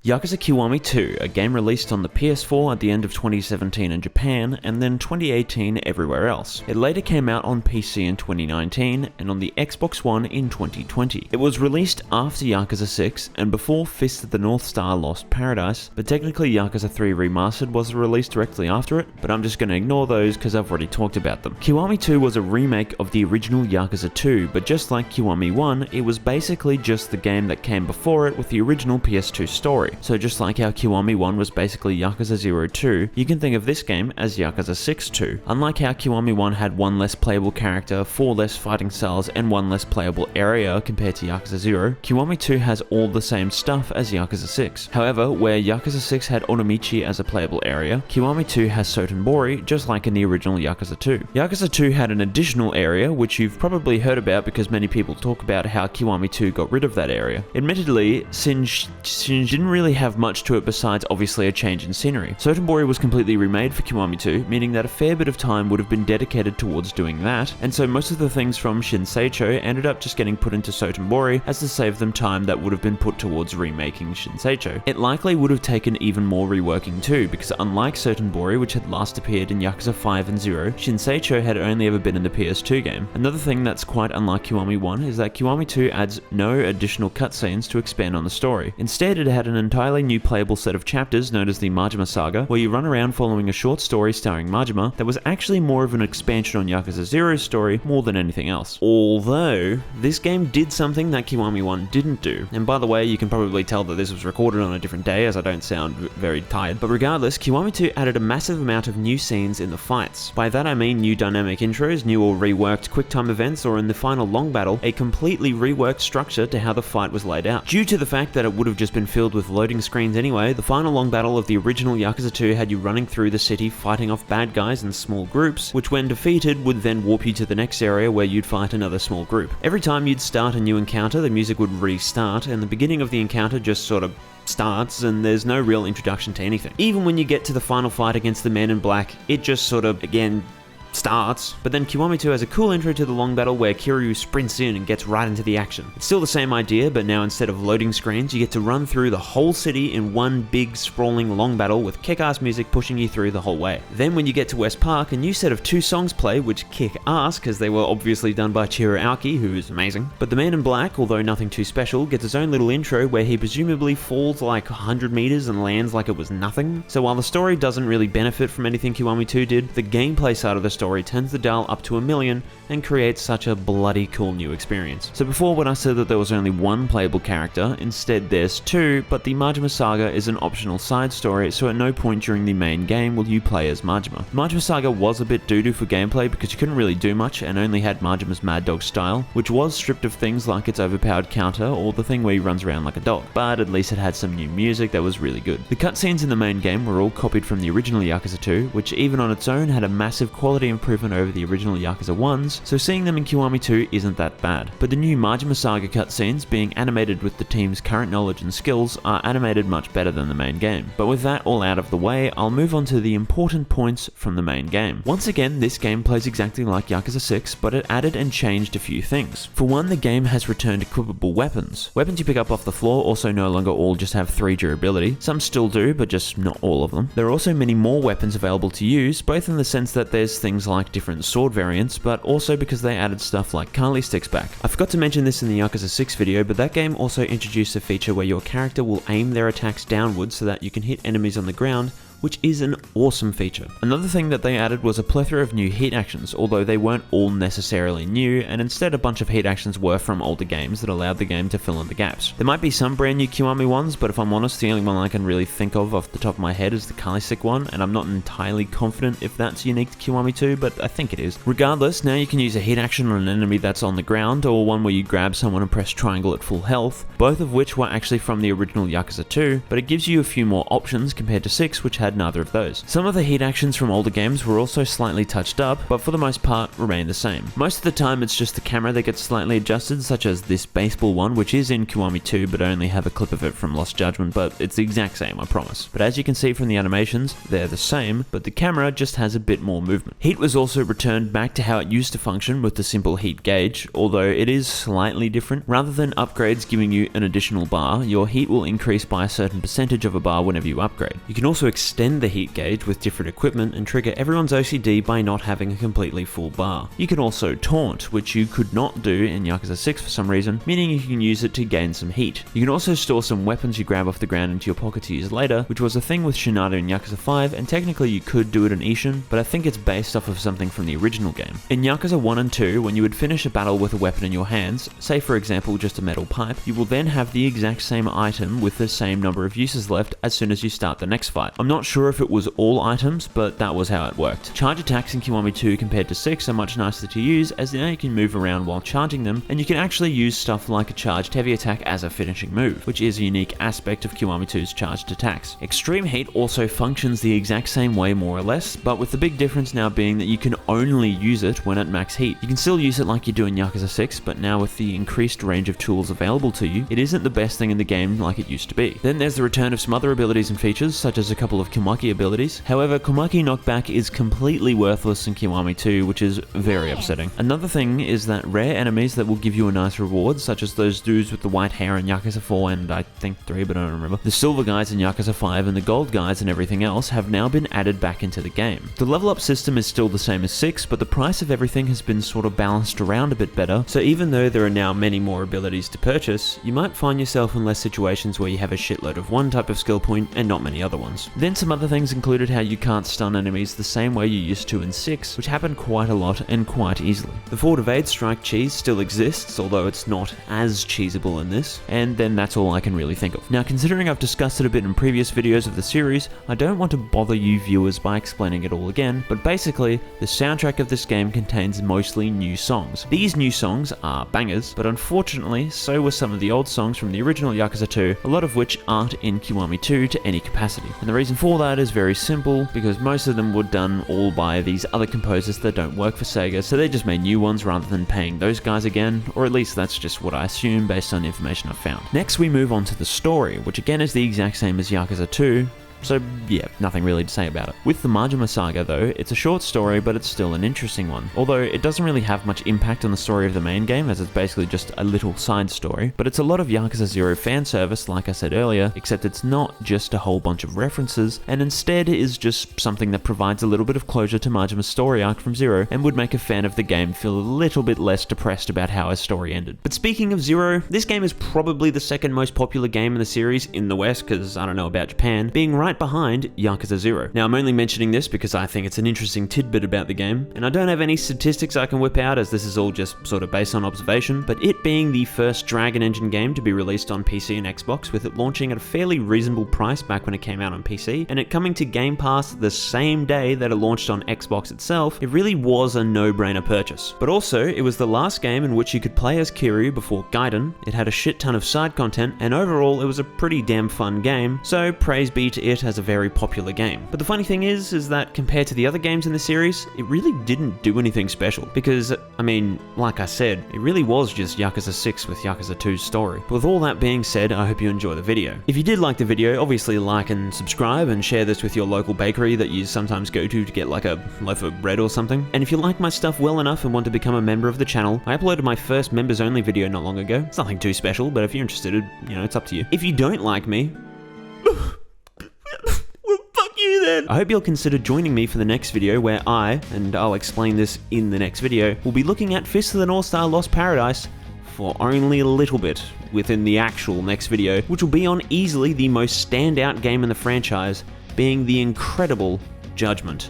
Yakuza Kiwami 2, a game released on the PS4 at the end of 2017 in Japan, and then 2018 everywhere else. It later came out on PC in 2019, and on the Xbox One in 2020. It was released after Yakuza 6, and before Fist of the North Star Lost Paradise, but technically Yakuza 3 Remastered was released directly after it, but I'm just going to ignore those because I've already talked about them. Kiwami 2 was a remake of the original Yakuza 2, but just like Kiwami 1, it was basically just the game that came before it with the original PS2 story. So just like how Kiwami 1 was basically Yakuza 0 2, you can think of this game as Yakuza 6 2. Unlike how Kiwami 1 had one less playable character, 4 less fighting styles, and 1 less playable area compared to Yakuza 0, Kiwami 2 has all the same stuff as Yakuza 6. However, where Yakuza 6 had Onomichi as a playable area, Kiwami 2 has Sotenbori, just like in the original Yakuza 2. Yakuza 2 had an additional area, which you've probably heard about because many people talk about how Kiwami 2 got rid of that area. Admittedly, Shinj didn't really have much to it besides obviously a change in scenery. Sotenbori was completely remade for Kiwami 2, meaning that a fair bit of time would have been dedicated towards doing that, and so most of the things from Shinseicho ended up just getting put into Sotenbori as to save them time that would have been put towards remaking Shinseicho. It likely would have taken even more reworking too, because unlike Sotenbori, which had last appeared in Yakuza 5 and 0, Shinseicho had only ever been in the PS2 game. Another thing that's quite unlike Kiwami 1 is that Kiwami 2 adds no additional cutscenes to expand on the story. Instead, it had an entirely new playable set of chapters known as the Majima Saga, where you run around following a short story starring Majima that was actually more of an expansion on Yakuza 0's story more than anything else. Although, this game did something that Kiwami 1 didn't do. And by the way, you can probably tell that this was recorded on a different day as I don't sound very tired. But regardless, Kiwami 2 added a massive amount of new scenes in the fights. By that I mean new dynamic intros, new or reworked QuickTime events, or in the final long battle, a completely reworked structure to how the fight was laid out. Due to the fact that it would have just been filled with loading screens anyway, the final long battle of the original Yakuza 2 had you running through the city fighting off bad guys in small groups, which when defeated would then warp you to the next area where you'd fight another small group. Every time you'd start a new encounter, the music would restart, and the beginning of the encounter just sort of starts and there's no real introduction to anything. Even when you get to the final fight against the Man in Black, it just sort of, again, starts, but then Kiwami 2 has a cool intro to the long battle where Kiryu sprints in and gets right into the action. It's still the same idea, but now instead of loading screens, you get to run through the whole city in one big sprawling long battle with kick-ass music pushing you through the whole way. Then when you get to West Park, a new set of 2 songs play which kick ass because they were obviously done by Chihiro Aoki, who is amazing. But the Man in Black, although nothing too special, gets his own little intro where he presumably falls like 100 meters and lands like it was nothing. So while the story doesn't really benefit from anything Kiwami 2 did, the gameplay side of the story turns the dial up to 1,000,000 and creates such a bloody cool new experience. So before, when I said that there was only 1 playable character, instead there's 2, but the Majima Saga is an optional side story, so at no point during the main game will you play as Majima. Majima Saga was a bit doo-doo for gameplay because you couldn't really do much and only had Majima's Mad Dog style, which was stripped of things like its overpowered counter or the thing where he runs around like a dog, but at least it had some new music that was really good. The cutscenes in the main game were all copied from the original Yakuza 2, which even on its own had a massive quality improvement over the original Yakuza 1's, so seeing them in Kiwami 2 isn't that bad. But the new Majima Saga cutscenes, being animated with the team's current knowledge and skills, are animated much better than the main game. But with that all out of the way, I'll move on to the important points from the main game. Once again, this game plays exactly like Yakuza 6, but it added and changed a few things. For one, the game has returned equipable weapons. Weapons you pick up off the floor also no longer all just have 3 durability. Some still do, but just not all of them. There are also many more weapons available to use, both in the sense that there's things like different sword variants, but also because they added stuff like Kali sticks back. I forgot to mention this in the Yakuza 6 video, but that game also introduced a feature where your character will aim their attacks downwards so that you can hit enemies on the ground, which is an awesome feature. Another thing that they added was a plethora of new hit actions, although they weren't all necessarily new, and instead a bunch of hit actions were from older games that allowed the game to fill in the gaps. There might be some brand new Kiwami ones, but if I'm honest, the only one I can really think of off the top of my head is the Kali stick one, and I'm not entirely confident if that's unique to Kiwami 2, but I think it is. Regardless, now you can use a hit action on an enemy that's on the ground, or one where you grab someone and press triangle at full health, both of which were actually from the original Yakuza 2, but it gives you a few more options compared to 6, which had had neither of those. Some of the heat actions from older games were also slightly touched up, but for the most part remain the same. Most of the time it's just the camera that gets slightly adjusted, such as this baseball one, which is in Kiwami 2, but I only have a clip of it from Lost Judgment, but it's the exact same, I promise. But as you can see from the animations, they're the same, but the camera just has a bit more movement. Heat was also returned back to how it used to function with the simple heat gauge, although it is slightly different. Rather than upgrades giving you an additional bar, your heat will increase by a certain percentage of a bar whenever you upgrade. You can also extend the heat gauge with different equipment and trigger everyone's OCD by not having a completely full bar. You can also taunt, which you could not do in Yakuza 6 for some reason, meaning you can use it to gain some heat. You can also store some weapons you grab off the ground into your pocket to use later, which was a thing with Shinada in Yakuza 5, and technically you could do it in Ishin, but I think it's based off of something from the original game. In Yakuza 1 and 2, when you would finish a battle with a weapon in your hands, say for example just a metal pipe, you will then have the exact same item with the same number of uses left as soon as you start the next fight. I'm not sure if it was all items, but that was how it worked. Charge attacks in Kiwami 2 compared to 6 are much nicer to use, as now you can move around while charging them, and you can actually use stuff like a charged heavy attack as a finishing move, which is a unique aspect of Kiwami 2's charged attacks. Extreme heat also functions the exact same way more or less, but with the big difference now being that you can only use it when at max heat. You can still use it like you do in Yakuza 6, but now with the increased range of tools available to you, it isn't the best thing in the game like it used to be. Then there's the return of some other abilities and features, such as a couple of Komaki abilities. However, Komaki knockback is completely worthless in Kiwami 2, which is very upsetting. Another thing is that rare enemies that will give you a nice reward, such as those dudes with the white hair in Yakuza 4 and I think 3, but I don't remember, the silver guys in Yakuza 5 and the gold guys and everything else have now been added back into the game. The level up system is still the same as 6, but the price of everything has been sort of balanced around a bit better, so even though there are now many more abilities to purchase, you might find yourself in less situations where you have a shitload of one type of skill point and not many other ones. Then some other things included how you can't stun enemies the same way you used to in 6, which happened quite a lot and quite easily. The forward evade strike cheese still exists, although it's not as cheesable in this, and then that's all I can really think of. Now, considering I've discussed it a bit in previous videos of the series, I don't want to bother you viewers by explaining it all again, but basically, the soundtrack of this game contains mostly new songs. These new songs are bangers, but unfortunately, so were some of the old songs from the original Yakuza 2, a lot of which aren't in Kiwami 2 to any capacity. And the reason for that is very simple, because most of them were done all by these other composers that don't work for Sega, so they just made new ones rather than paying those guys again, or at least that's just what I assume based on the information I've found. Next we move on to the story, which again is the exact same as Yakuza 2, so yeah, nothing really to say about it. With the Majima saga though, it's a short story, but it's still an interesting one. Although it doesn't really have much impact on the story of the main game, as it's basically just a little side story, but it's a lot of Yakuza 0 fan service, like I said earlier, except it's not just a whole bunch of references, and instead is just something that provides a little bit of closure to Majima's story arc from 0, and would make a fan of the game feel a little bit less depressed about how his story ended. But speaking of 0, this game is probably the second most popular game in the series in the West, because I don't know about Japan, being right behind Yakuza 0. Now I'm only mentioning this because I think it's an interesting tidbit about the game, and I don't have any statistics I can whip out as this is all just sort of based on observation, but it being the first Dragon Engine game to be released on PC and Xbox, with it launching at a fairly reasonable price back when it came out on PC, and it coming to Game Pass the same day that it launched on Xbox itself, it really was a no-brainer purchase. But also, it was the last game in which you could play as Kiryu before Gaiden, it had a shit ton of side content, and overall it was a pretty damn fun game, so praise be to it as a very popular game. But the funny thing is that compared to the other games in the series, it really didn't do anything special, because, I mean, like I said, it really was just Yakuza 6 with Yakuza 2's story. But with all that being said, I hope you enjoy the video. If you did like the video, obviously like and subscribe, and share this with your local bakery that you sometimes go to get like a loaf of bread or something. And if you like my stuff well enough and want to become a member of the channel, I uploaded my first members only video not long ago. It's nothing too special, but if you're interested, you know, it's up to you. If you don't like me, I hope you'll consider joining me for the next video where I, and I'll explain this in the next video, will be looking at Fist of the North Star Lost Paradise for only a little bit within the actual next video, which will be on easily the most standout game in the franchise, being the incredible Judgment.